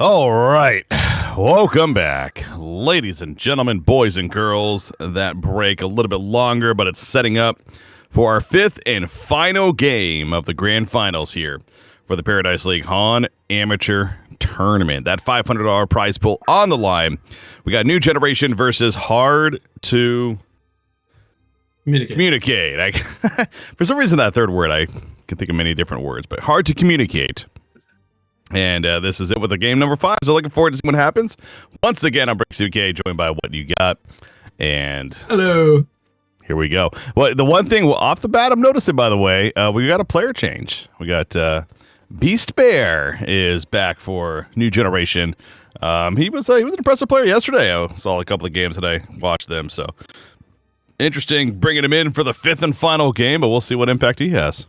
All right. Welcome back, ladies and gentlemen, boys and girls. That break a little bit longer, but it's setting up for our fifth and final game of the grand finals here for the Paradise League HoN Amateur Tournament. That $500 prize pool on the line. We got New Generation versus Hard to Communicate. For some reason, that third word, I can think of many different words, but Hard to Communicate. And this is it with the game number 5. So looking forward to seeing what happens. Once again, I'm Brick CK, joined by What You Got. And hello. Here we go. Well, the one thing off the bat I'm noticing, by the way, we got a player change. We got Beast Bear is back for New Generation. He was an impressive player yesterday. I saw a couple of games that I watched them. So interesting bringing him in for the fifth and final game, but we'll see what impact he has.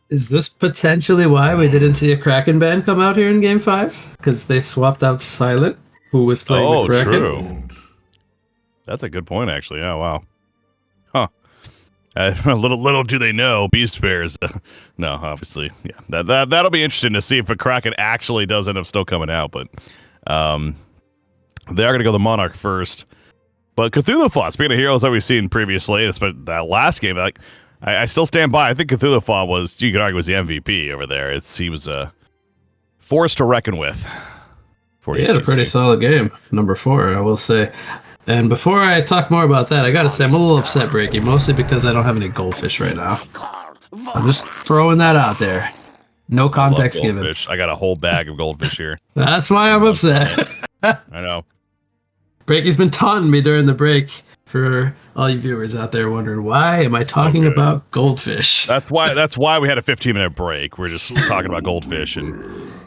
Is this potentially why we didn't see a Kraken band come out here in Game 5? Because they swapped out Silent, who was playing the Kraken? True. That's a good point, actually. Oh, wow. Huh. Little do they know, Beast Bears. No, obviously. Yeah, that'll be interesting to see if a Kraken actually does end up still coming out. But they are going to go the Monarch first. But Cthulhu Fought, speaking of heroes that we've seen previously, but that last game, I still stand by. I think Cthulhu Fought was, you could argue, was the MVP over there. He was a force to reckon with. He had a pretty solid game, number 4, I will say. And before I talk more about that, I gotta say I'm a little upset, Breaky, mostly because I don't have any goldfish right now. I'm just throwing that out there. No context given. I got a whole bag of goldfish here. That's why I'm upset. I know. Breaky's been taunting me during the break. For all you viewers out there wondering, why am I talking about goldfish? That's why we had a 15-minute break. We're just talking about goldfish, and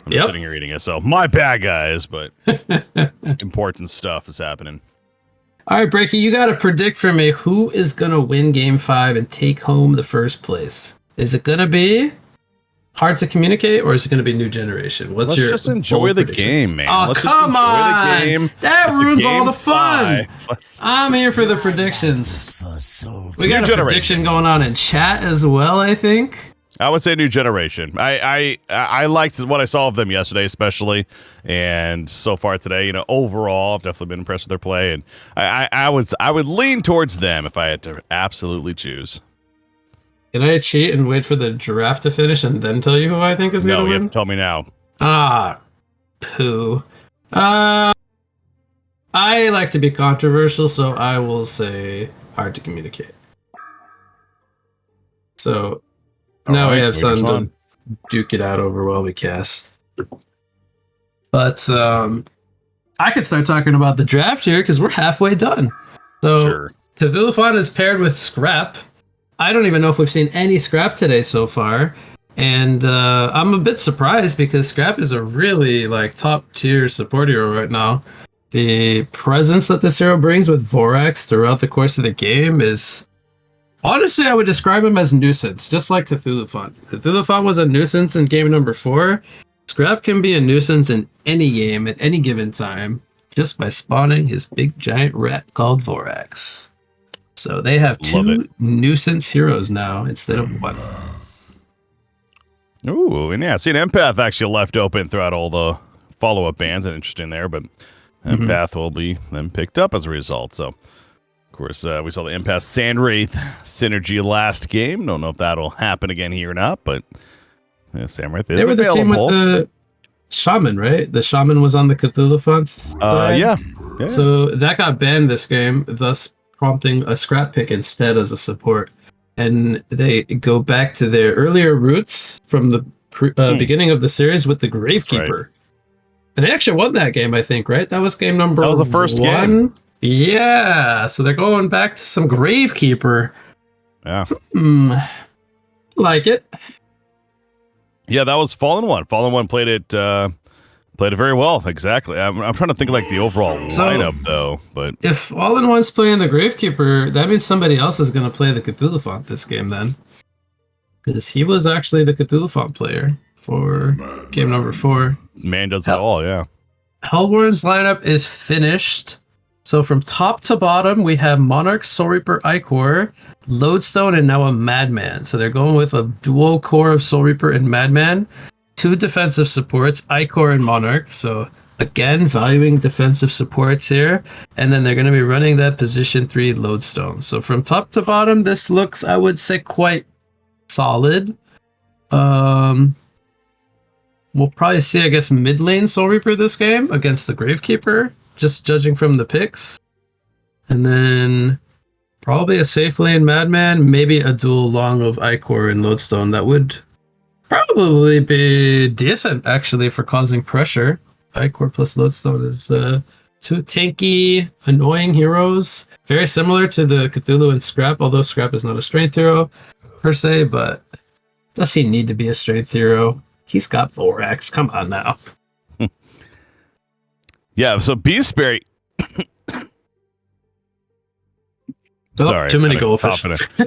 I'm just sitting here eating it. So my bad, guys, but important stuff is happening. All right, Breaky, you got to predict for me who is going to win Game 5 and take home the first place. Is it going to be Hard to Communicate, or is it going to be New Generation? Let's just enjoy the game, man. Oh, come on! The game. That ruins all the fun. I'm here for the predictions. We got a prediction going on in chat as well, I think. I would say New Generation. I liked what I saw of them yesterday, especially, and so far today. Overall, I've definitely been impressed with their play, and I would lean towards them if I had to absolutely choose. Can I cheat and wait for the draft to finish and then tell you who I think is going to win? No, you have to tell me now. Poo. I like to be controversial, so I will say Hard to Communicate. So now we have something to duke it out over while we cast. But I could start talking about the draft here because we're halfway done. So sure. Cthulhu Fought is paired with Scrap. I don't even know if we've seen any Scrap today so far. And I'm a bit surprised because Scrap is a really top tier support hero right now. The presence that this hero brings with Vorax throughout the course of the game is... Honestly, I would describe him as nuisance, just like Cthulhu Fought. Cthulhu Fought was a nuisance in game number 4. Scrap can be a nuisance in any game at any given time just by spawning his big giant rat called Vorax. So they have 2 nuisance heroes now instead of 1. Ooh, and seeing Empath actually left open throughout all the follow-up bans. And interesting there, but Empath will be then picked up as a result. So, of course, we saw the Empath Sandwraith synergy last game. Don't know if that'll happen again here or not, but Sandwraith is available. They were the team with the Shaman, right? The Shaman was on the Cthulhu Fought. Yeah. So that got banned this game, thus prompting a Scrap pick instead as a support. And they go back to their earlier roots from the beginning of the series with the Gravekeeper. Right. And they actually won that game, I think, right? That was game number 1. That was the first game. Yeah, so they're going back to some Gravekeeper. Yeah. Like it. Yeah, that was Fallen One. Fallen One played it very well. Exactly. I'm trying to think of the overall lineup though. But if All-in-One's playing the Gravekeeper, that means somebody else is going to play the Cthulhu Fought this game then, because he was actually the Cthulhu Fought player for game number 4. Man does it all. Yeah. Hellborn's lineup is finished. So from top to bottom, we have Monarch, Soul Reaper, Icor, Lodestone, and now a Madman. So they're going with a dual core of Soul Reaper and Madman. 2 defensive supports, Icor and Monarch. So again, valuing defensive supports here. And then they're going to be running that position 3 lodestone. So from top to bottom, this looks, I would say, quite solid. We'll probably see, I guess, mid lane Soul Reaper this game against the Gravekeeper, just judging from the picks. And then probably a safe lane Madman, maybe a dual long of Icor and Lodestone. That would probably be decent, actually, for causing pressure. Icor plus Lodestone is 2 tanky, annoying heroes. Very similar to the Cthulhu and Scrap, although Scrap is not a strength hero per se, but does he need to be a strength hero? He's got Vorax. Come on now. Yeah, so Beastberry. Sorry. Too many goldfish.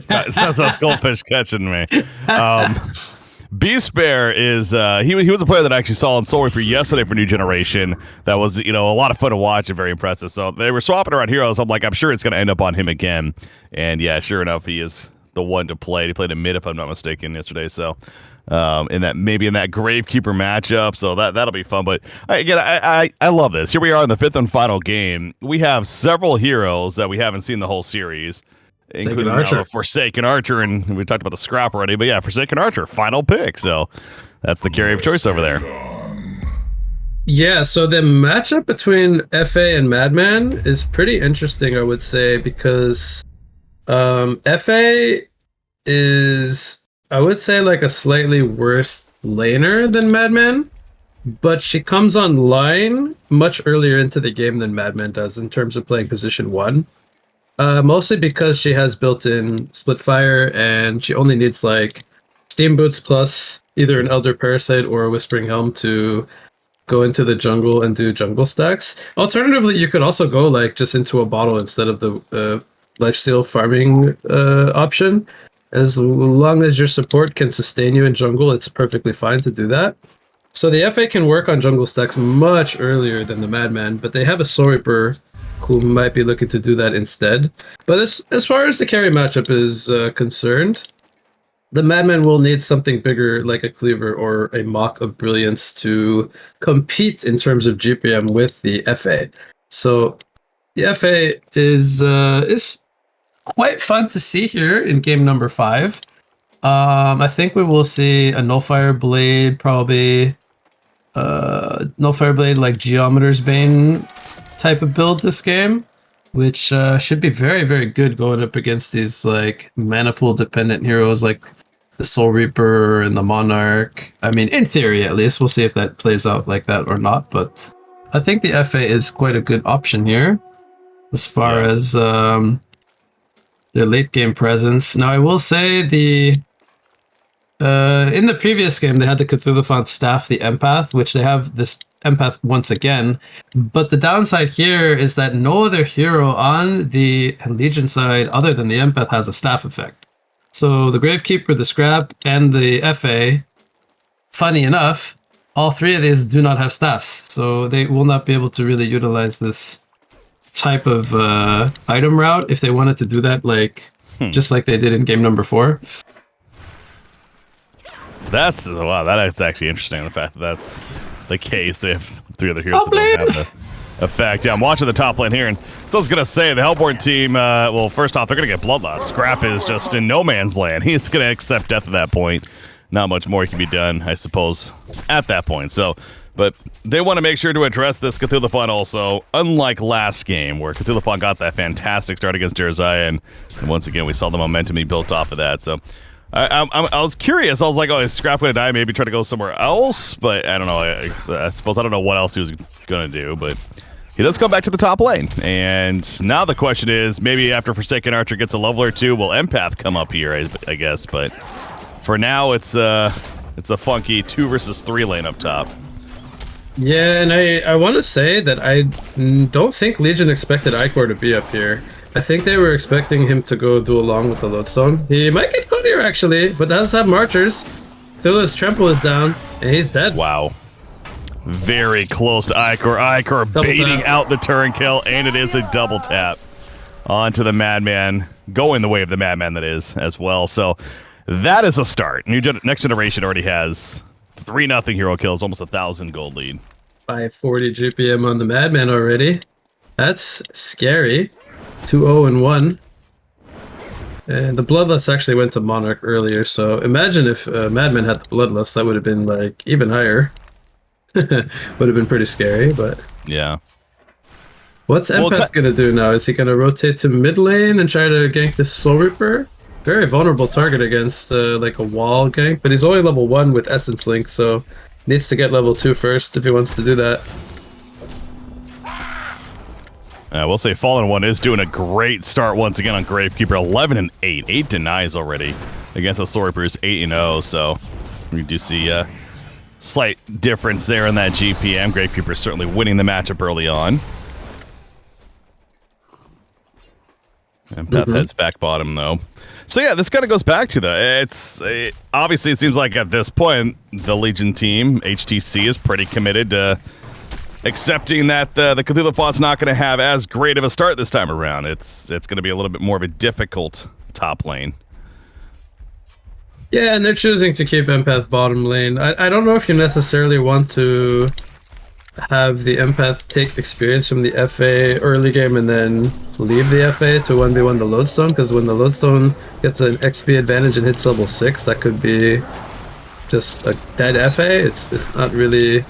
That's a goldfish catching me. Beast Bear is he was a player that I actually saw in Soul Reaper yesterday for New Generation. That was, a lot of fun to watch and very impressive. So they were swapping around heroes. I'm like, I'm sure it's going to end up on him again. And yeah, sure enough, he is the one to play. He played a mid, if I'm not mistaken, yesterday. So in that Gravekeeper matchup, so that'll be fun. But again, I love this. Here we are in the 5th and final game. We have several heroes that we haven't seen the whole series, including Archer. Forsaken Archer, and we talked about the Scrap already. But yeah, Forsaken Archer, final pick. So that's the carry of choice over there. Yeah, so the matchup between FA and Madman is pretty interesting, I would say, because FA is, I would say, like a slightly worse laner than Madman, but she comes online much earlier into the game than Madman does in terms of playing position 1. Mostly because she has built-in split fire, and she only needs like Steam Boots plus either an Elder Parasite or a Whispering Helm to go into the jungle and do jungle stacks. Alternatively, you could also go like just into a bottle instead of the lifesteal farming option. As long as your support can sustain you in jungle, it's perfectly fine to do that. So the FA can work on jungle stacks much earlier than the Madman, but they have a Soul Reaper who might be looking to do that instead. But as far as the carry matchup is concerned, the Madman will need something bigger like a Cleaver or a Mock of Brilliance to compete in terms of GPM with the FA. So the FA is quite fun to see here in game number 5. I think we will see a Nullfire Blade, probably Nullfire Blade like Geometer's Bane type of build this game, which should be very, very good going up against these like mana pool dependent heroes like the Soul Reaper and the Monarch. I mean, in theory at least. We'll see if that plays out like that or not, but I think the FA is quite a good option here as far as their late game presence. Now I will say in the previous game they had the Cthulhu staff, the Empath, which they have this Empath once again, but the downside here is that no other hero on the Legion side other than the Empath has a staff effect. So the Gravekeeper, the Scrap, and the FA, funny enough, all 3 of these do not have staffs, so they will not be able to really utilize this type of item route if they wanted to do that, like just like they did in game number 4. That's actually interesting. The fact that that's the case. They have 3 other heroes that don't have the effect. Yeah, I'm watching the top lane here, and so I was gonna say the Hellborn team. Well, first off, they're gonna get Bloodlust. Scrap is just in no man's land. He's gonna accept death at that point. Not much more can be done, I suppose, at that point. So. But they want to make sure to address this Cthulhu also, unlike last game, where Cthulhu got that fantastic start against Jeremiah, and once again, we saw the momentum he built off of that. So I was curious. I was like, oh, is Scrap going to die? Maybe try to go somewhere else? But I don't know. I suppose I don't know what else he was going to do, but he does come back to the top lane. And now the question is, maybe after Forsaken Archer gets a level or 2, will Empath come up here, I guess. But for now, it's a funky 2 versus 3 lane up top. Yeah, and I want to say that I don't think Legion expected Icor to be up here. I think they were expecting him to go do along with the Lodestone. He might get caught here, actually, but does have Marchers. Cthulhu's Trample is down, and he's dead. Wow. Very close to Icor. Icor baiting out the turn kill, and it is a double tap onto the Madman. Going the way of the Madman, that is, as well. So that is a start. Next Generation already has 3-0 hero kills, almost 1,000 gold lead. 540 GPM on the Madman already. That's scary. 2-0 and 1. And the Bloodlust actually went to Monarch earlier, so imagine if Madman had the Bloodlust, that would have been like even higher. Would have been pretty scary, but yeah. What's Empath gonna do now? Is he gonna rotate to mid lane and try to gank this Soul Reaper? Very vulnerable target against like a wall gank, but he's only level 1 with Essence Link, so needs to get level 2 first if he wants to do that. We'll say Fallen One is doing a great start once again on Gravekeeper. 11 and 8. 8 denies already against the Soul Reapers. 8 and 0. So we do see a slight difference there in that GPM. Gravekeeper certainly winning the matchup early on. And Path heads back bottom though. So yeah, this kind of goes back to obviously it seems like at this point the Legion team, HTC, is pretty committed to accepting that the Cthulhu Font's not going to have as great of a start this time around. It's going to be a little bit more of a difficult top lane. Yeah, and they're choosing to keep Empath bottom lane. I don't know if you necessarily want to have the Empath take experience from the FA early game and then leave the FA to 1v1 the Lodestone, because when the Lodestone gets an XP advantage and hits level 6, that could be just a dead FA. It's not really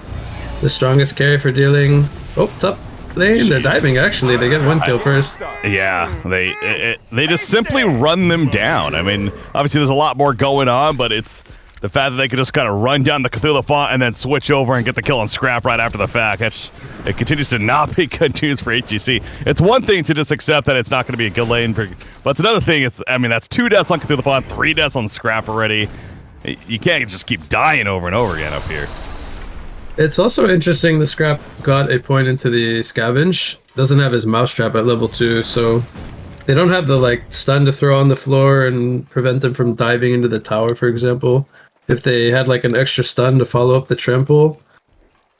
the strongest carry for dealing. Oh, top lane, they're diving actually. They get 1 kill first. Yeah, they just simply run them down. I mean, obviously there's a lot more going on, but it's the fact that they can just kind of run down the Cthulhu Font and then switch over and get the kill on Scrap right after the fact. It continues to not be good news for HTC. It's one thing to just accept that it's not going to be a good lane, but it's another thing. That's 2 deaths on Cthulhu Font, 3 deaths on Scrap already. You can't just keep dying over and over again up here. It's also interesting the Scrap got a point into the Scavenge. Doesn't have his Mousetrap at level 2, so they don't have the stun to throw on the floor and prevent them from diving into the tower, for example. If they had an extra stun to follow up the trample,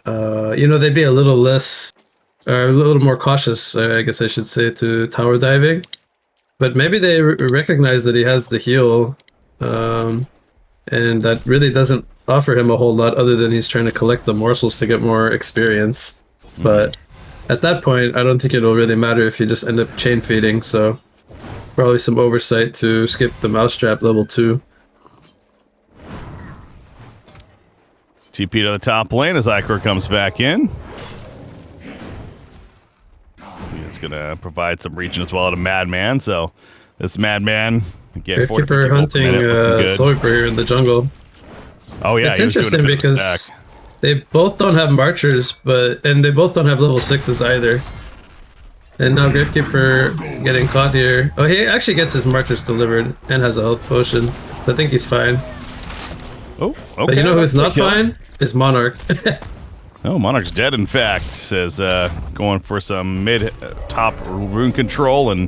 they'd be a little more cautious, I guess I should say, to tower diving. But maybe they recognize that he has the heal, and that really doesn't offer him a whole lot other than he's trying to collect the morsels to get more experience. But at that point, I don't think it'll really matter if you just end up chain feeding, so probably some oversight to skip the Mousetrap level 2. TP to the top lane as Ichor comes back in. He's going to provide some region as well to Madman, so this Madman, again, Gravekeeper hunting Soul Reaper here in the jungle. Oh yeah, it's interesting because they both don't have Marchers, and they both don't have level 6s either. And now Gravekeeper getting caught here. Oh, he actually gets his Marchers delivered and has a health potion, so I think he's fine. Oh, okay. But you know who's not fine? Is Monarch. Oh, Monarch's dead, in fact, says going for some mid-top rune control, and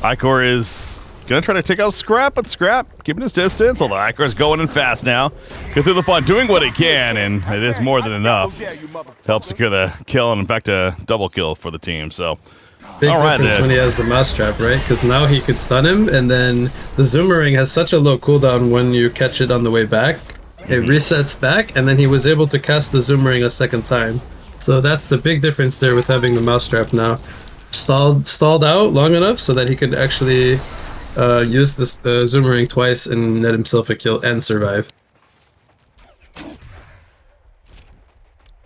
Ichor is going to try to take out Scrap, but Scrap keeping his distance, although Ichor's going in fast now. Cthulhu Font doing what he can, and it is more than enough to help secure the kill, and in fact, a double kill for the team, so... Big difference when he has the Mousetrap, right? Because now he could stun him, and then the Zoomerang has such a low cooldown when you catch it on the way back. It resets back, and then he was able to cast the Zoomerang a second time. So that's the big difference there with having the Mousetrap now. Stalled out long enough so that he could actually use this Zoomerang twice and net himself a kill and survive.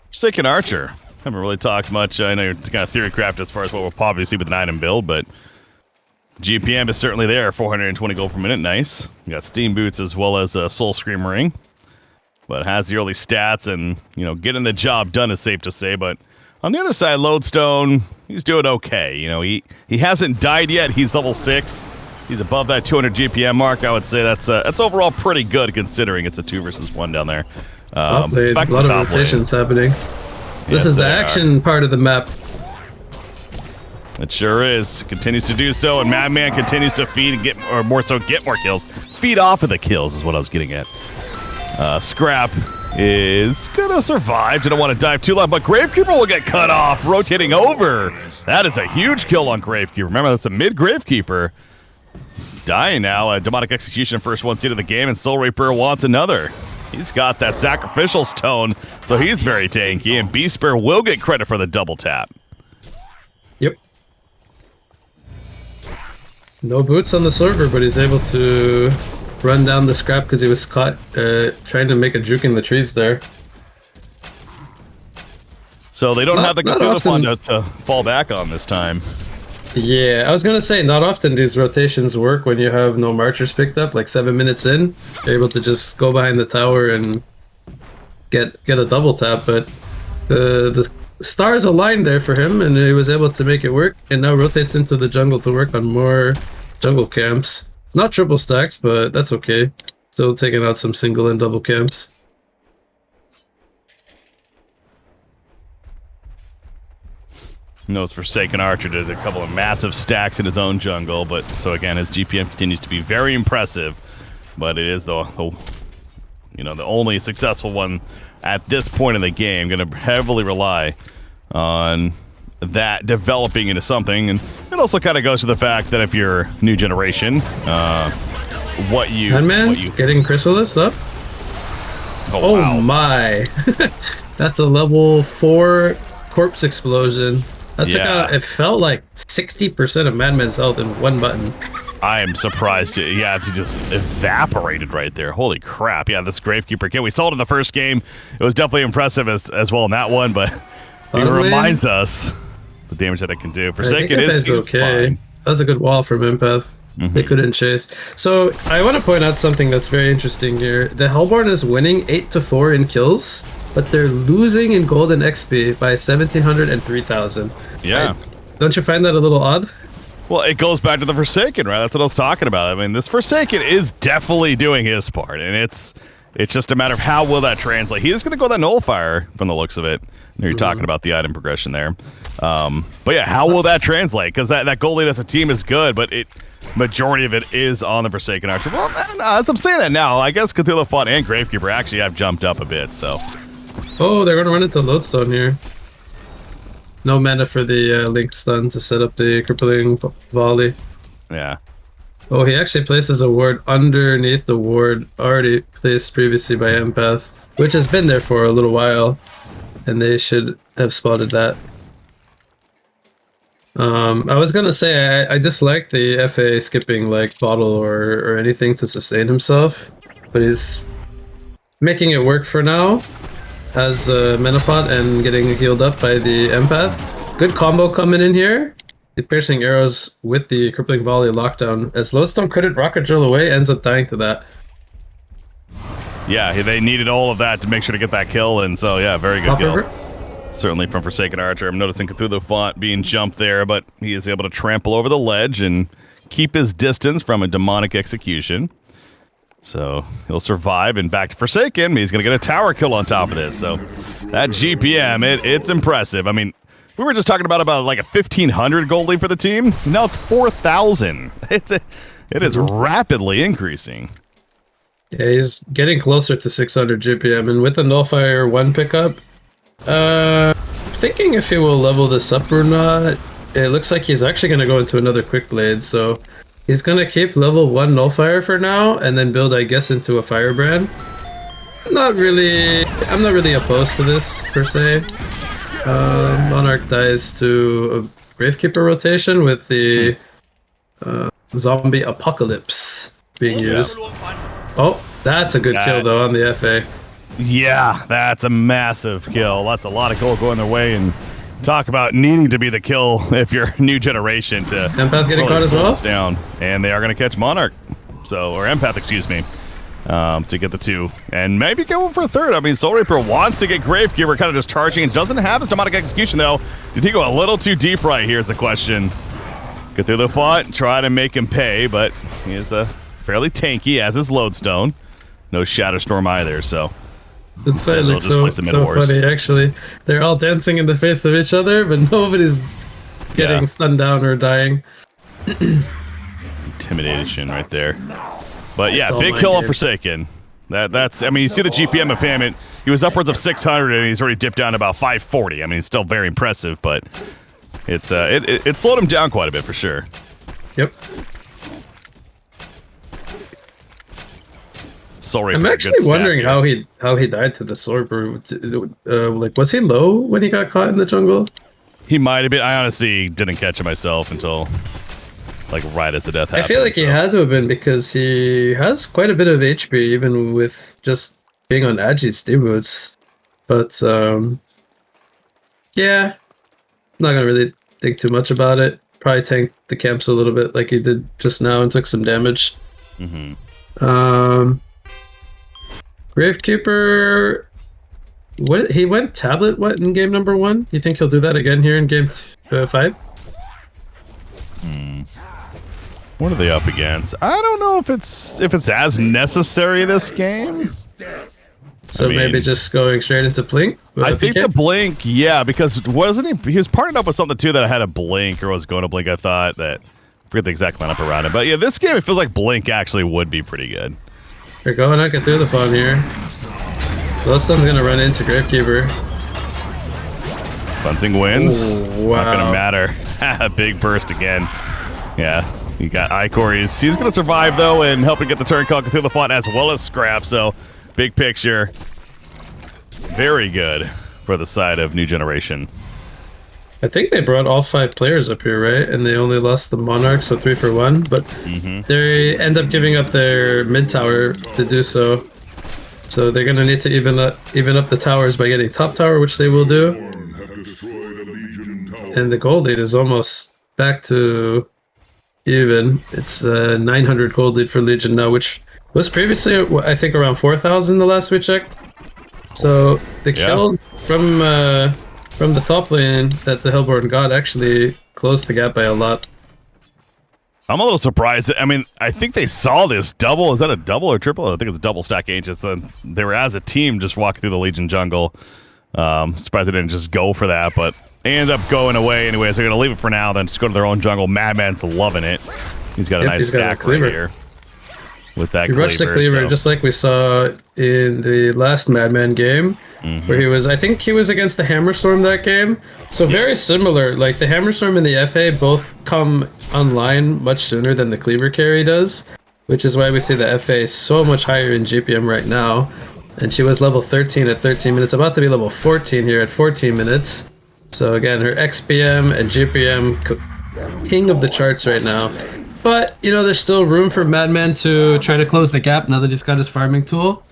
Forsaken Archer. Haven't really talked much. I know you're kind of theory craft as far as what we'll probably see with an item build, but GPM is certainly there. 420 gold per minute. Nice. You got Steam Boots as well as a Soul Scream Ring. But has the early stats, and getting the job done is safe to say. But on the other side, Lodestone, he's doing okay. He hasn't died yet. He's level 6. He's above that 200 GPM mark. I would say that's overall pretty good considering it's a 2 versus 1 down there. A lot of rotations happening. This is the action part of the map. It sure is. Continues to do so, and Madman continues to feed and get more kills. Feed off of the kills is what I was getting at. Scrap is gonna survive. Didn't want to dive too long, but Gravekeeper will get cut off, rotating over. That is a huge kill on Gravekeeper. Remember, that's a mid Gravekeeper. Dying now. Demonic Execution, first 1 seed of the game, and Soul Reaper wants another. He's got that sacrificial stone, so he's very tanky, and Beastbear will get credit for the double tap. Yep. No boots on the server, but he's able to run down the scrap because he was caught trying to make a juke in the trees there. So they don't have the Cthulhu to fall back on this time. Yeah, I was gonna say, not often these rotations work when you have no marchers picked up, like 7 minutes in. You're able to just go behind the tower and get a double tap, but the stars aligned there for him, and he was able to make it work, and now rotates into the jungle to work on more jungle camps. Not triple stacks, but that's okay. Still taking out some single and double camps. Knows Forsaken Archer did a couple of massive stacks in his own jungle, but so again, his GPM continues to be very impressive, but it is the only successful one at this point in the game. Going to heavily rely on that developing into something, and it also kind of goes to the fact that if you're new generation, what you getting Chrysalis up. Oh wow. My, that's a level 4 corpse explosion. That took out, it felt like 60% of Madman's health in one button. I am surprised. It just evaporated right there. Holy crap. Yeah, this Gravekeeper kill. We saw it in the first game. It was definitely impressive as well in that one, but it reminds us the damage that it can do. Forsaken is okay. Fine. That was a good wall from Empath. They couldn't chase. So I want to point out something that's very interesting here. The Hellborn is winning 8-4 in kills, but they're losing in gold and XP by 1,700 and 3,000. Yeah. Don't you find that a little odd? Well, it goes back to the Forsaken, right? That's what I was talking about. I mean, this Forsaken is definitely doing his part, and it's just a matter of how will that translate. He is going to go that Nullifier from the looks of it. You're talking about the item progression there. But yeah, how will that translate? Because that gold lead as a team is good, but majority of it is on the Forsaken Archer. Well, as I'm saying that now, I guess Cthulhu Font and Gravekeeper actually have jumped up a bit, so. Oh, they're going to run into Lodestone here. No mana for the Link stun to set up the crippling volley. Yeah. Oh, he actually places a ward underneath the ward already placed previously by Empath, which has been there for a little while, and they should have spotted that. I was gonna say I dislike the FA skipping like bottle or anything to sustain himself, but he's making it work for now. Has Menopod and getting healed up by the Empath. Good combo coming in here. The piercing arrows with the crippling volley lockdown. As Lodestone couldn't rocket drill away, ends up dying to that. Yeah, they needed all of that to make sure to get that kill, and so yeah, very good kill. Certainly from Forsaken Archer. I'm noticing Cthulhu Font being jumped there, but he is able to trample over the ledge and keep his distance from a demonic execution. So he'll survive, and back to Forsaken. He's going to get a tower kill on top of this. So that GPM, it's impressive. I mean, we were just talking about like a 1,500 gold lead for the team. Now it's 4,000. It is rapidly increasing. Yeah, he's getting closer to 600 GPM, and with the Nullfire 1 pickup, thinking if he will level this up or not. It looks like he's actually going to go into another Quick Blade, so he's going to keep level 1 Nullfire for now, and then build, I guess, into a Firebrand. I'm not really opposed to this, per se. Monarch dies to a Gravekeeper rotation with the Zombie Apocalypse being used. Oh, that's a good kill, though, on the FA. Yeah, that's a massive kill. That's a lot of gold going their way, and talk about needing to be the kill if you're new generation to Empath getting caught as well down, and they are going to catch Monarch, or Empath, excuse me, to get the 2, and maybe go for a 3rd. I mean, Soul Reaper wants to get Gravekeeper, kind of just charging, and doesn't have his demonic execution though. Did he go a little too deep right here? Is the question. Cthulhu Font try to make him pay, but he is fairly tanky, as is Lodestone. No Shatterstorm either, so. This fight looks so funny, actually. They're all dancing in the face of each other, but nobody's getting stunned down or dying. Intimidation right there. But yeah, big kill on Forsaken. That's, I mean, you see the GPM of him, and he was upwards of 600, and he's already dipped down to about 540. I mean, it's still very impressive, but it slowed him down quite a bit for sure. Yep. Soul Reaper. I'm actually wondering how he died to the Soul Reaper. Like, was he low when he got caught in the jungle? He might have been. I honestly didn't catch it myself until like right as the death happened. I feel like he had to have been because he has quite a bit of HP even with just being on Agi's steam boots. But yeah, not gonna really think too much about it. Probably tanked the camps a little bit like he did just now and took some damage. Gravekeeper. What he went tablet? What in game number 1? You think he'll do that again here in game 5? What are they up against? I don't know if it's as necessary this game. So I mean, maybe just going straight into Blink? I think the Blink, yeah, because wasn't he was partnered up with something too that had a Blink or was going to Blink, I thought. I forget the exact lineup around it. But yeah, this game, it feels like Blink actually would be pretty good. They're going to get through the phone here. Glowstone's going to run into Gravekeeper. Cleansing wins. Ooh, wow. Not going to matter. Big burst again. Yeah. You got Icor. He's going to survive, though, and helping get the turn call through the font as well as Scrap. So, big picture. Very good for the side of New Generation. I think they brought all 5 players up here, right? And they only lost the Monarch, so 3 for 1. But they end up giving up their mid tower to do so. So they're going to need to even up the towers by getting top tower, which they will do. And the gold lead is almost back to even. It's 900 gold lead for Legion now, which was previously, I think, around 4,000 the last we checked. So the kills from the top lane that the Hellborn got actually closed the gap by a lot. I'm a little surprised. I mean, I think they saw this double. Is that a double or triple? I think it's a double stack Ancients. They were as a team just walking through the Legion jungle. Surprised they didn't just go for that, but they ended up going away anyway. So they're going to leave it for now, then just go to their own jungle. Madman's loving it. He's got a nice stack right here. With that cleaver, rushed the cleaver, just like we saw in the last Madman game, where he was, I think he was against the Hammerstorm that game. So very similar, like the Hammerstorm and the FA both come online much sooner than the cleaver carry does, which is why we see the FA is so much higher in GPM right now. And she was level 13 at 13 minutes, about to be level 14 here at 14 minutes. So again, her XPM and GPM king of the charts right now. But, you know, there's still room for Madman to try to close the gap now that he's got his farming tool.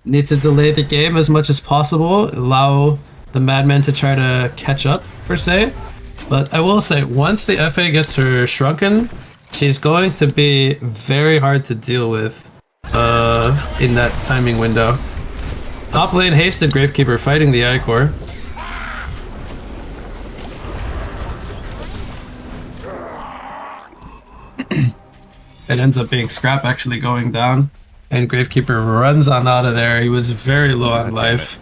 Need to delay the game as much as possible, allow the Madman to try to catch up, per se. But I will say, once the FA gets her shrunken, she's going to be very hard to deal with in that timing window. Top lane hasted Gravekeeper fighting the Icor. It ends up being Scrap actually going down, and Gravekeeper runs on out of there. He was very low on life.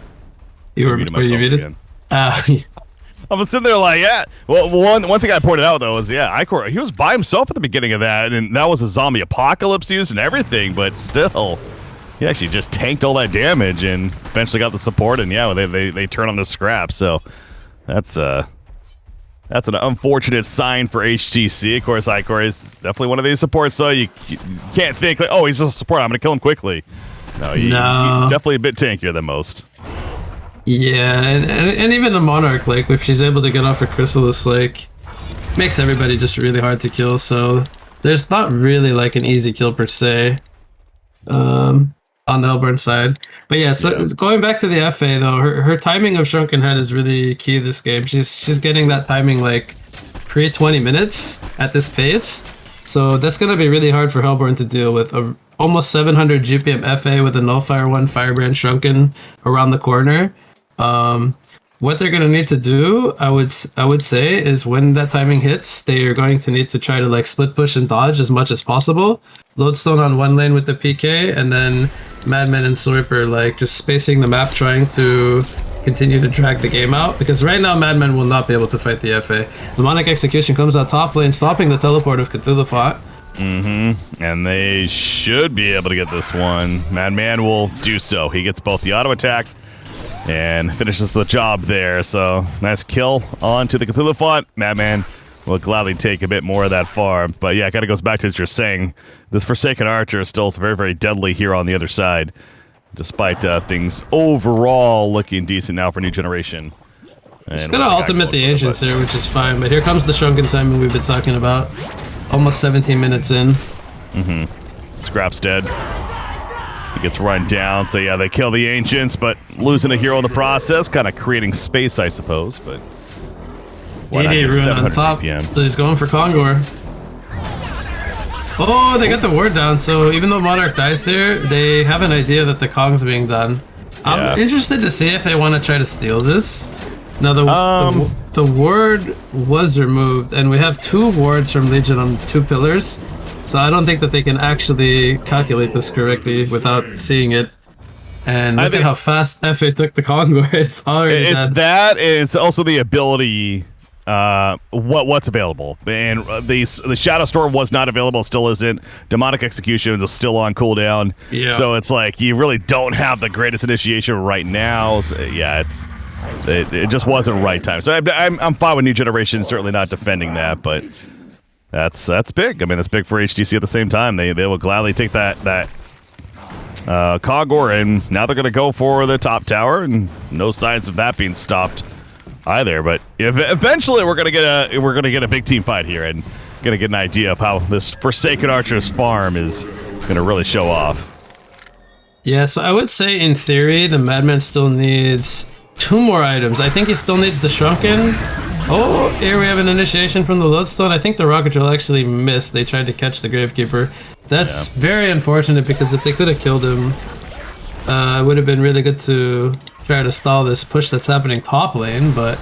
You were muted? I'm sitting there like, yeah. Well, one thing I pointed out, though, is, Icor, he was by himself at the beginning of that, and that was a zombie apocalypse used and everything, but still, he actually just tanked all that damage and eventually got the support, and they turn on the Scrap, so that's an unfortunate sign for HTC. Of course, Icor is definitely one of these supports, so you can't think, like, oh, he's just a support, I'm going to kill him quickly. No, he's definitely a bit tankier than most. Yeah, and even a Monarch, like, if she's able to get off a Chrysalis, like, makes everybody just really hard to kill, so there's not really, like, an easy kill per se on the Hellborn side. But yeah, so going back to the FA, though, her timing of Shrunken Head is really key this game. She's getting that timing, like, pre-20 minutes at this pace, so that's going to be really hard for Hellborn to deal with. Almost 700 GPM FA with a Nullfire 1 Firebrand Shrunken around the corner. What they're going to need to do, I would say, is when that timing hits, they are going to need to try to, like, split push and dodge as much as possible. Lodestone on one lane with the PK, and then Madman and Soul Reaper, like, just spacing the map, trying to continue to drag the game out, because right now Madman will not be able to fight the FA. Demonic Execution comes out top lane, stopping the teleport of Cthulhu Font. And they should be able to get this one. Madman will do so. He gets both the auto attacks and finishes the job there. So nice kill onto the Cthulhu Font. Madman will gladly take a bit more of that farm. But yeah, it kind of goes back to what you're saying. This Forsaken Archer is still very, very deadly here on the other side, despite things overall looking decent now for New Generation. It's gonna ultimate the Ancients here, which is fine, but here comes the shrunken timing we've been talking about. Almost 17 minutes in. Scrap's dead. He gets run down, so yeah, they kill the Ancients, but losing a hero in the process, kind of creating space, I suppose, but... DD Ruin on top, so he's going for Kongor. Oh, they got the ward down, so even though Monarch dies here, they have an idea that the Kong's being done. I'm interested to see if they want to try to steal this. Now, the ward was removed, and we have 2 wards from Legion on 2 pillars, so I don't think that they can actually calculate this correctly without seeing it. And look at how fast FA took the Kongor. It's already dead. That, it's also the ability... what's available, and the Shadow Storm was not available, still isn't. Demonic Execution is still on cooldown, so it's like you really don't have the greatest initiation right now. So, yeah, it just wasn't right time. So I'm fine with New Generation, certainly not defending that, but that's big. I mean, that's big for HTC at the same time. They will gladly take that Kongor, and now they're going to go for the top tower, and no signs of that being stopped either. But eventually we're gonna get a big team fight here, and gonna get an idea of how this Forsaken Archer's farm is gonna really show off. Yeah, so I would say in theory the Madman still needs 2 more items. I think he still needs the Shrunken. Oh, here we have an initiation from the Lodestone. I think the Rocket Drill actually missed. They tried to catch the Gravekeeper. That's very unfortunate, because if they could have killed him, it would have been really good to try to stall this push that's happening top lane, but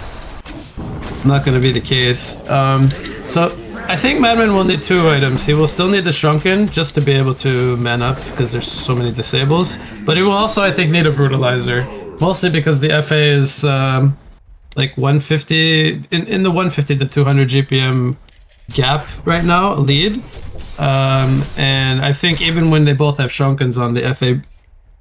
not going to be the case. So I think Madman will need 2 items. He will still need the Shrunken just to be able to man up, because there's so many disables, but he will also, I think, need a Brutalizer, mostly because the FA is like 150 in the 150 to 200 GPM gap right now, lead, and I think even when they both have Shrunkens on, the FA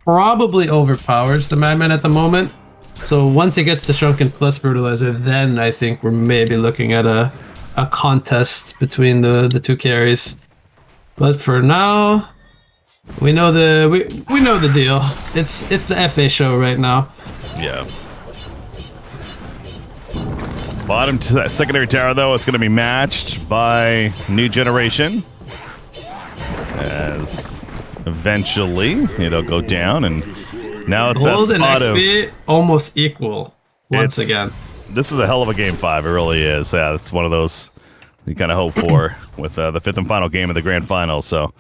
probably overpowers the Madman at the moment. So once he gets to Shrunken plus Brutalizer, then I think we're maybe looking at a contest between the 2 carries. But for now, we know the deal. It's the FA show right now. Yeah. Bottom secondary tower, though, it's going to be matched by New Generation, as eventually it'll go down, and now it's Gold that spot and XP almost equal once again. This is a hell of a game 5. It really is. Yeah, it's one of those you kind of hope for with the 5th and final game of the grand final. So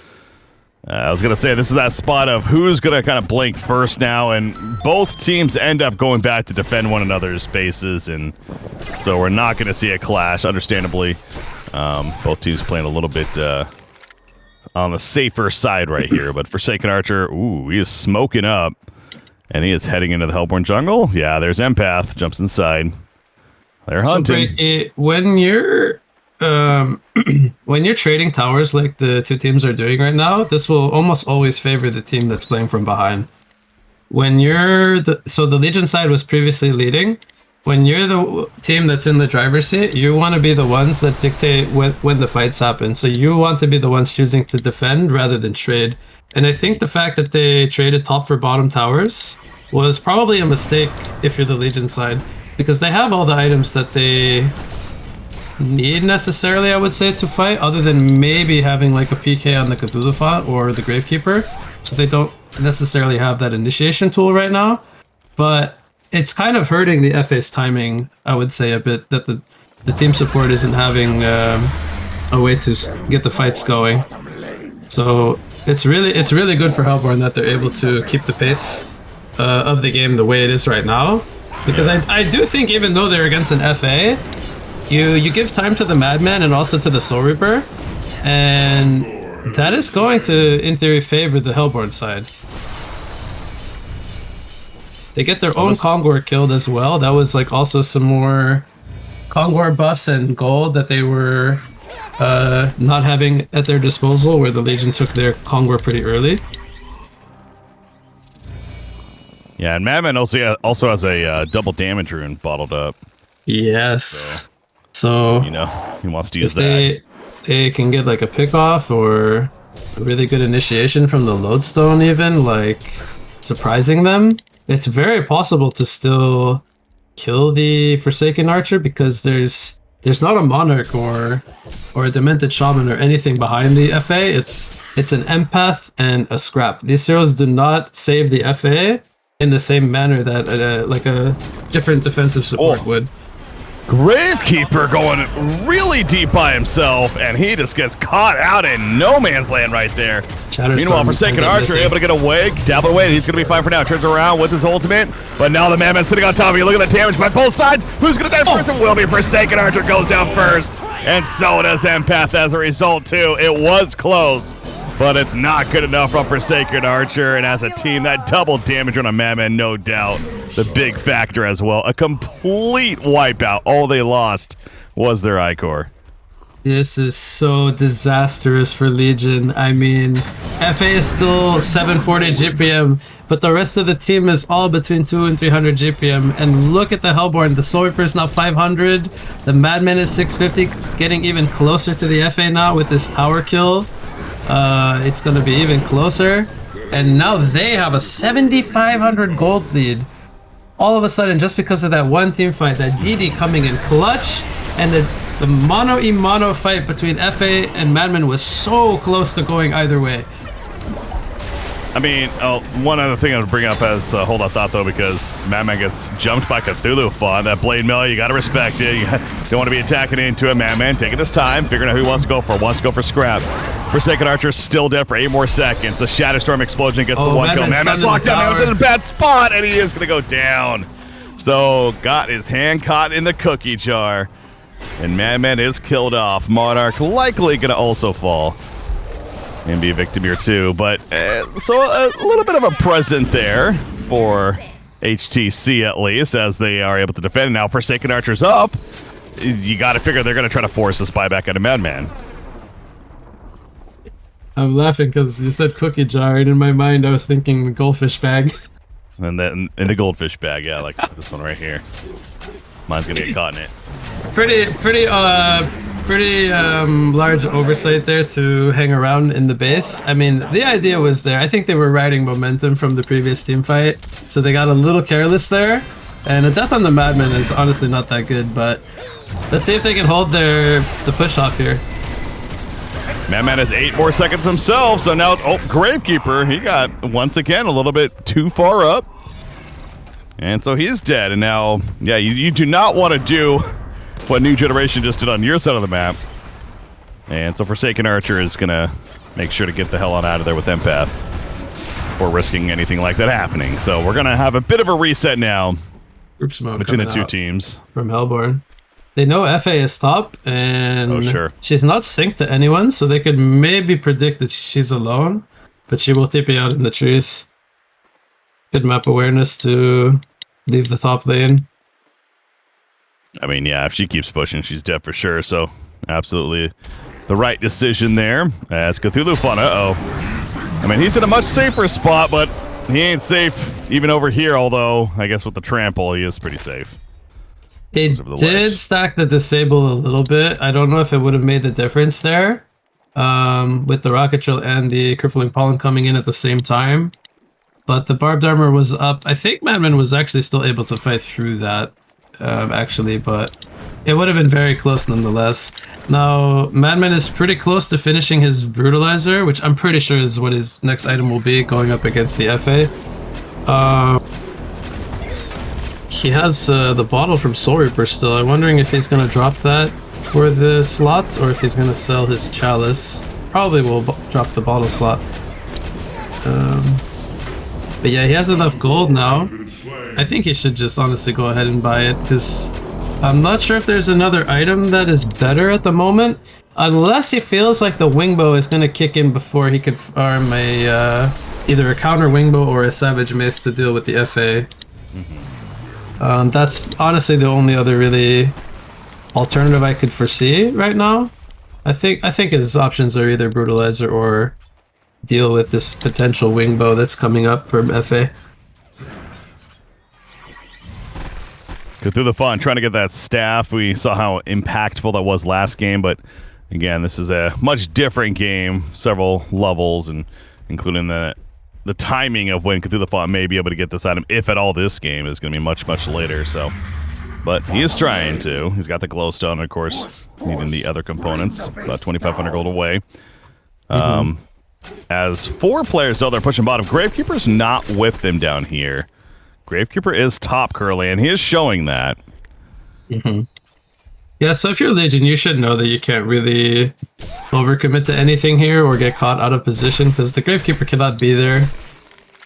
I was gonna say, this is that spot of who's gonna kind of blink first now, and both teams end up going back to defend one another's bases, and so we're not gonna see a clash, understandably. Both teams playing a little bit on the safer side right here, but Forsaken Archer, ooh, he is smoking up, and he is heading into the Hellborn jungle. Yeah, there's Empath, jumps inside. They're hunting. So great. When you're when you're trading towers like the 2 teams are doing right now, this will almost always favor the team that's playing from behind. When you're the Legion side was previously leading. When you're the team that's in the driver's seat, you want to be the ones that dictate when the fights happen. So you want to be the ones choosing to defend rather than trade. And I think the fact that they traded top for bottom towers was probably a mistake if you're the Legion side, because they have all the items that they need necessarily, I would say, to fight, other than maybe having like a PK on the Cthulhu or the Gravekeeper. So they don't necessarily have that initiation tool right now, but it's kind of hurting the FA's timing, I would say, a bit, that the team support isn't having a way to get the fights going. So it's really good for Hellborn that they're able to keep the pace of the game the way it is right now, because I do think even though they're against an FA, you give time to the Madman and also to the Soul Reaper, and that is going to, in theory, favor the Hellborn side. They get their own Kongor killed as well. That was like also some more Kongor buffs and gold that they were not having at their disposal, where the Legion took their Kongor pretty early. Yeah, and Madman also has a double damage rune bottled up. Yes. So So You know, he wants to use if that. they can get like a pick off or a really good initiation from the lodestone, even like surprising them, it's very possible to still kill the Forsaken Archer because there's not a Monarch or a Demented Shaman or anything behind the FA. It's an Empath and a Scrap. These heroes do not save the FA in the same manner that like a different defensive support would. Gravekeeper going really deep by himself, and he just gets caught out in no man's land right there. Meanwhile, Forsaken Archer able to get away, dab away. He's going to be fine for now. Turns around with his ultimate, but now the Madman sitting on top of you. Look at the damage by both sides. Who's going to die first? It will be Forsaken Archer goes down first, and so does Empath as a result too. It was close, but it's not good enough from Forsaken Archer, and as a team, that double damage on a Madman, no doubt, the big factor as well. A complete wipeout. All they lost was their Icor. This is so disastrous for Legion. I mean, FA is still 740 GPM, but the rest of the team is all between 200 and 300 GPM. And look at the Hellborn. The Soul Reaper is now 500. The Madman is 650, getting even closer to the FA now with this tower kill. It's going to be even closer. And now they have a 7,500 gold lead. All of a sudden, just because of that one team fight, that DD coming in clutch, and the mono-e-mono fight between FA and Madman was so close to going either way. I mean, one other thing I would bring up as hold on thought though, because Madman gets jumped by Cthulhu Fawn. That blade mill, you gotta respect it. You don't want to be attacking into it. Madman taking his time, figuring out who he wants to go for. Wants to go for Scrap. Forsaken Archer still dead for 8 more seconds. The Shatterstorm explosion gets the one kill. Madman's locked down. Madman's in a bad spot, and he is gonna go down. So got his hand caught in the cookie jar, and Madman is killed off. Monarch likely gonna also fall and be a victim here too, but so a little bit of a present there for HTC at least, as they are able to defend. Now Forsaken Archer's up. You got to figure they're going to try to force this buyback out of Madman. I'm laughing because you said cookie jar, and in my mind I was thinking goldfish bag. And then in the goldfish bag, yeah, like this one right here. Mine's gonna get caught in it. Pretty large oversight there to hang around in the base. I mean, the idea was there. I think they were riding momentum from the previous team fight, so they got a little careless there. And a death on the Madman is honestly not that good, but let's see if they can hold the push off here. Madman has 8 more seconds himself, so now, Gravekeeper, he got, once again, a little bit too far up. And so he's dead, and now, yeah, you do not want to do what New Generation just did on your side of the map. And so Forsaken Archer is going to make sure to get the hell on out of there with Empath before risking anything like that happening. So we're going to have a bit of a reset now Group smoke between the two teams. From Hellborn. They know FA is top, and she's not synced to anyone, so they could maybe predict that she's alone, but she will TP out in the trees. Good map awareness to leave the top lane. I mean, yeah, if she keeps pushing, she's dead for sure, so absolutely the right decision there. As Cthulhu Fun, I mean, he's in a much safer spot, but he ain't safe even over here, although I guess with the trample, he is pretty safe. He did stack the disable a little bit. I don't know if it would have made the difference there with the Rocket Drill and the Crippling Pollen coming in at the same time. But the Barbed Armor was up. I think Madman was actually still able to fight through that, actually, but it would have been very close nonetheless. Now, Madman is pretty close to finishing his Brutalizer, which I'm pretty sure is what his next item will be, going up against the FA. He has the bottle from Soul Reaper still. I'm wondering if he's going to drop that for the slot, or if he's going to sell his Chalice. Probably will drop the bottle slot. But yeah, he has enough gold now. I think he should just honestly go ahead and buy it, because I'm not sure if there's another item that is better at the moment, unless he feels like the Wingbow is going to kick in before he could farm a either a counter Wingbow or a Savage Mace to deal with the FA. That's honestly the only other really alternative I could foresee right now. I think his options are either Brutalizer or deal with this potential Wingbow that's coming up from FA. through the fun, trying to get that staff. We saw how impactful that was last game, but again, this is a much different game, several levels, and including the timing of when Cthulhu may be able to get this item, if at all this game, is going to be much, much later. So, but he is trying to. He's got the glowstone, of course, needing the other components. About 2,500 gold away. As 4 players, though, they're pushing bottom. Gravekeeper's not with them down here. Gravekeeper is top currently, and he is showing that. Yeah, so if you're Legion, you should know that you can't really overcommit to anything here or get caught out of position, because the Gravekeeper cannot be there,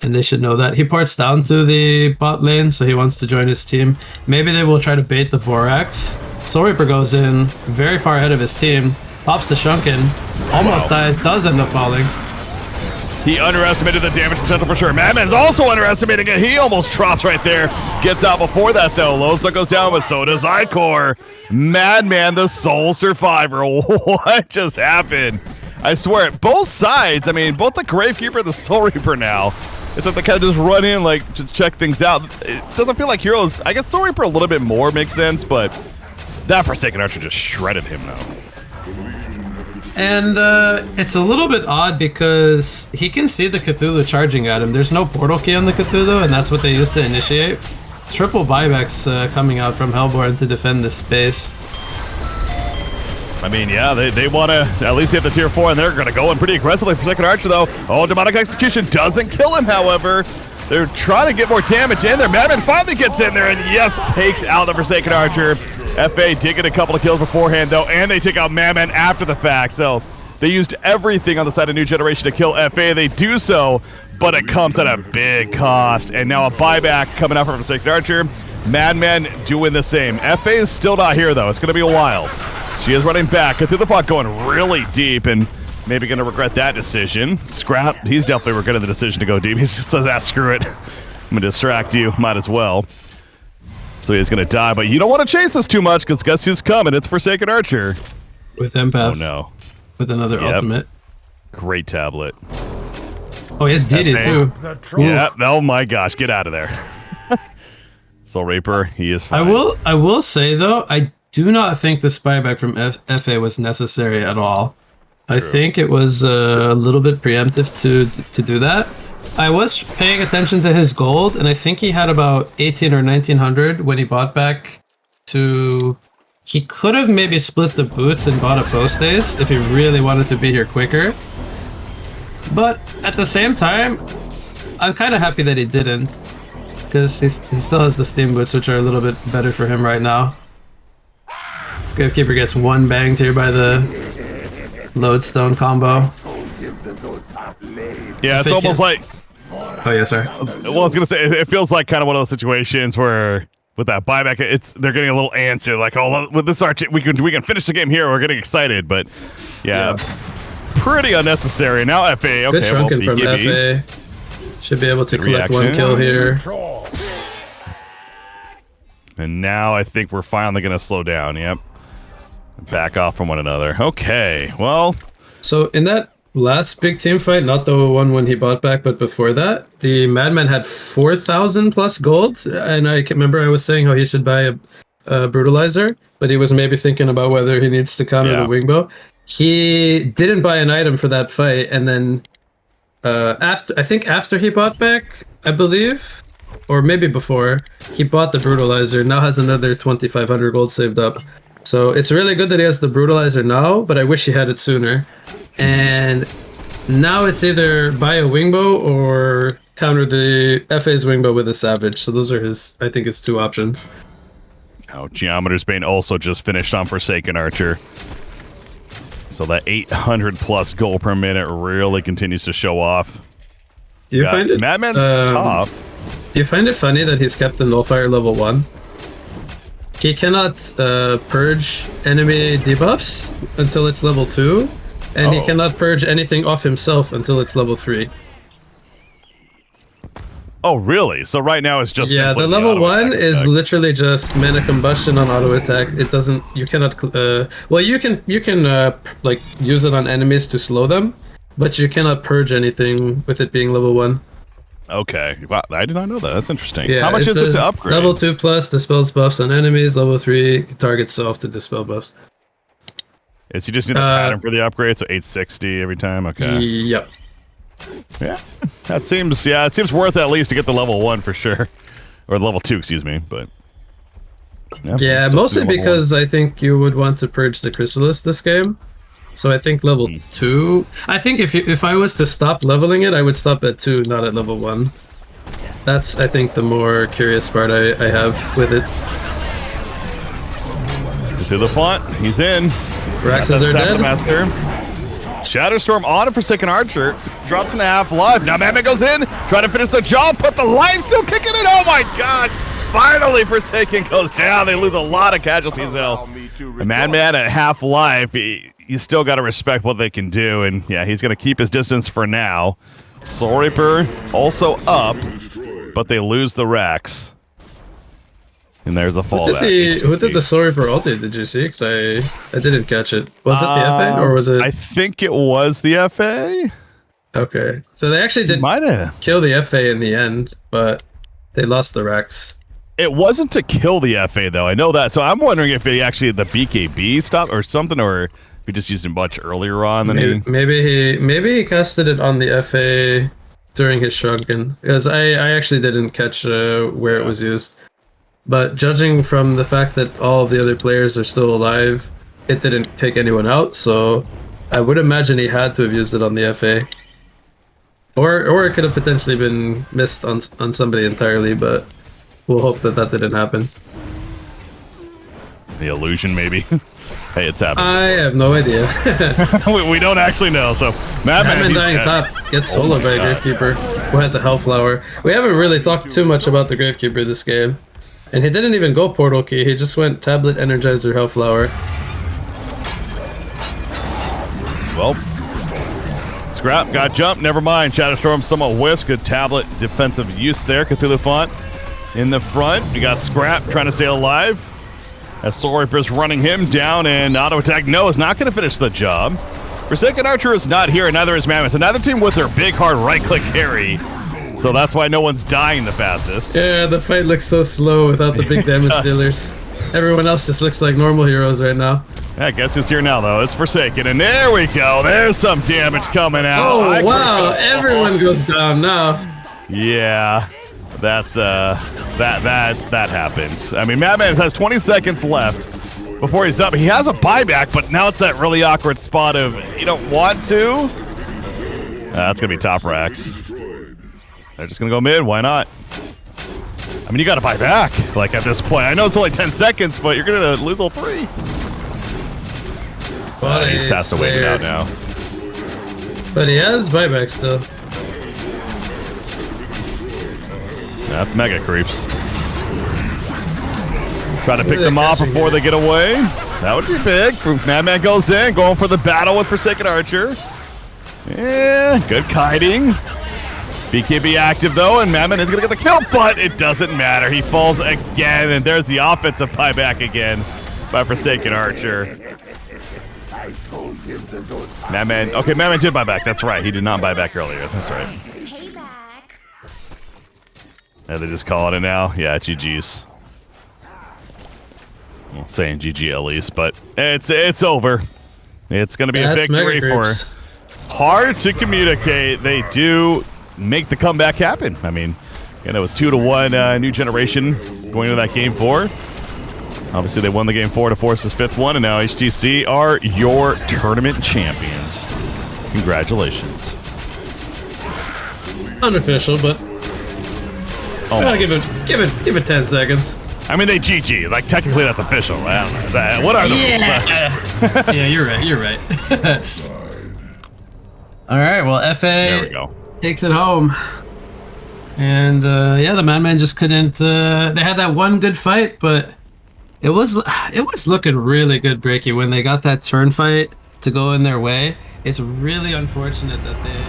and they should know that. He ports down to the bot lane, so he wants to join his team. Maybe they will try to bait the Vorax. Soul Reaper goes in very far ahead of his team, pops the Shrunken, almost dies, does end up falling. He underestimated the damage potential for sure. Madman's also underestimating it. He almost drops right there. Gets out before that, though. Losa goes down, but so does Icor. Madman, the sole survivor. What just happened? I swear, both sides, I mean, both the Gravekeeper and the Soul Reaper now, it's like they kind of just run in, like, to check things out. It doesn't feel like heroes. I guess Soul Reaper a little bit more makes sense, but that Forsaken Archer just shredded him, though. And it's a little bit odd because he can see the Cthulhu charging at him. There's no portal key on the Cthulhu, and that's what they used to initiate. Triple buybacks coming out from Hellborn to defend this space. I mean, yeah, they want to at least hit the tier 4, and they're going to go in pretty aggressively for Forsaken Archer, though. Oh, Demonic Execution doesn't kill him, however. They're trying to get more damage in there. Madman finally gets in there and, yes, takes out the Forsaken Archer. FA did get a couple of kills beforehand, though, and they take out Madman after the fact. So they used everything on the side of New Generation to kill FA. They do so, but it comes at a big cost. And now a buyback coming out from Forsaken Archer. Madman doing the same. FA is still not here, though. It's going to be a while. She is running back. Cthulhu going really deep, and maybe going to regret that decision. Scrap, he's definitely regretting the decision to go deep. He just says, ah, screw it. I'm going to distract you. Might as well. So he's going to die, but you don't want to chase us too much, because guess who's coming? It's Forsaken Archer. With Empath. Oh, no. With another ultimate. Great tablet. Oh, he has DD, too. Yeah, oh my gosh, get out of there. Soul Reaper, he is fine. I will say, though, I do not think the buyback from FA was necessary at all. True. I think it was a little bit preemptive to do that. I was paying attention to his gold, and I think he had about 18 or 1900 when he bought back to... He could have maybe split the boots and bought a post ace if he really wanted to be here quicker. But at the same time, I'm kind of happy that he didn't, because he still has the steam boots, which are a little bit better for him right now. Gravekeeper gets one banged here by the lodestone combo. Yeah, it's almost like... Oh, yes, sir. Well, I was going to say, it feels like kind of one of those situations where with that buyback, they're getting a little antsy, like, oh, with this arch, we can finish the game here. We're getting excited, but yeah. Pretty unnecessary. Now FA, okay. Good Shrunken from FA. Should be able to collect one kill here. And now I think we're finally going to slow down. Yep. Back off from one another. Okay, well. So in that last big team fight, not the one when he bought back, but before that, the Madman had 4,000 plus gold. And I can remember I was saying how he should buy a Brutalizer, but he was maybe thinking about whether he needs to counter the Wingbow. He didn't buy an item for that fight, and then after he bought back, I believe, or maybe before, he bought the Brutalizer, now has another 2,500 gold saved up. So it's really good that he has the Brutalizer now, but I wish he had it sooner. And now it's either buy a Wingbow or counter the FA's Wingbow with a Savage. So those are I think his two options. Oh, Geometer's Bane also just finished on Forsaken Archer. So that 800 plus gold per minute really continues to show off. Do you find it... Madman's top. Do you find it funny that he's kept the Nullfire level 1? He cannot purge enemy debuffs until it's level 2, and he cannot purge anything off himself until it's level 3. Oh, really? So right now it's just the level 1 is literally just mana combustion on auto attack. It doesn't. You cannot. Well, you can like use it on enemies to slow them, but you cannot purge anything with it being level 1. Okay. Wow, I did not know that. That's interesting. Yeah, How much is it says to upgrade? Level 2 plus dispels buffs on enemies. Level 3 target self to dispel buffs. Is you just need a pattern for the upgrade, so 860 every time? Okay. Yep. Yeah. It seems worth at least to get the level 1 for sure. Or the level 2, excuse me, but... Yeah, mostly because I think you would want to purge the Chrysalis this game. So I think level 2... I think if I was to stop leveling it, I would stop at 2, not at level 1. That's, I think, the more curious part I have with it. To the font. He's in. Raxes are dead. Master. Shatterstorm on a Forsaken Archer. Drops in half life. Now Madman goes in. Trying to finish the job. But the life still kicking it. Oh my gosh. Finally Forsaken goes down. They lose a lot of casualties though. The Madman at half life. You still got to respect what they can do. And yeah, he's going to keep his distance for now. Soul Reaper also up. But they lose the Rax. And there's a fallback. Who did the Soul Reaper ulti? Did you see? Because I didn't catch it. Was it the FA or was it? I think it was the FA. Okay, so they actually did kill the FA in the end, but they lost the Rax. It wasn't to kill the FA though. I know that. So I'm wondering if they actually the BKB stopped or something, or if he just used it much earlier on than maybe he casted it on the FA during his shrunken, because I actually didn't catch where it was used. But judging from the fact that all of the other players are still alive, it didn't take anyone out, so I would imagine he had to have used it on the FA. Or it could have potentially been missed on somebody entirely, but we'll hope that that didn't happen. The illusion, maybe? Hey, it's happening. I have no idea. we don't actually know, so... Madman dying top gets soloed by a Gravekeeper, who has a Hellflower. We haven't really talked too much about the Gravekeeper this game. And he didn't even go Portal Key, he just went Tablet, Energizer, Hellflower. Well, Scrap got jumped, never mind. Shatterstorm somewhat whiffs, good Tablet defensive use there. Cthulhu Font in the front. You got Scrap trying to stay alive. As Soul Reaper's running him down, and auto attack no is not going to finish the job. Forsaken Archer is not here, and neither is Mammoth. Another team with their big hard right click carry. So that's why no one's dying the fastest. Yeah, the fight looks so slow without the big damage dealers. Everyone else just looks like normal heroes right now. Yeah, guess who's here now, though? It's Forsaken, and there we go. There's some damage coming out. Oh, wow. Everyone goes down now. Yeah, that's, that happened. I mean, Madman has 20 seconds left before he's up. He has a buyback, but now it's that really awkward spot of, you don't want to? That's going to be top Rax. They're just going to go mid. Why not? I mean, you got to buy back, like, at this point. I know it's only 10 seconds, but you're going to lose all 3. He just has to wait it out now. But he has buyback still. That's mega creeps. Try to pick them off before they get away. That would be big. Madman goes in, going for the battle with Forsaken Archer. Yeah, good kiting. BKB active though, and Madman is going to get the kill, but it doesn't matter. He falls again, and there's the offensive buyback again by Forsaken Archer. Madman, okay, Madman did buy back. That's right. He did not buy back earlier. That's right. And they just call it now. Yeah, GG's. Well, saying GG at least, but it's over. It's going to be a victory for Hard to Communicate. They do make the comeback happen. I mean, and it was 2-1 New Generation going into that game 4. Obviously, they won the game 4 to force this 5th one, and now HTC are your tournament champions. Congratulations. Unofficial, but give it 10 seconds. I mean, they GG. Like, technically, that's official. I don't know. What are the rules? Yeah, you're right. You're right. All right. Well, FA there we go. Takes it home. And yeah, the Madman just couldn't. They had that one good fight, but it was looking really good, Breaky, when they got that turn fight to go in their way. It's really unfortunate that they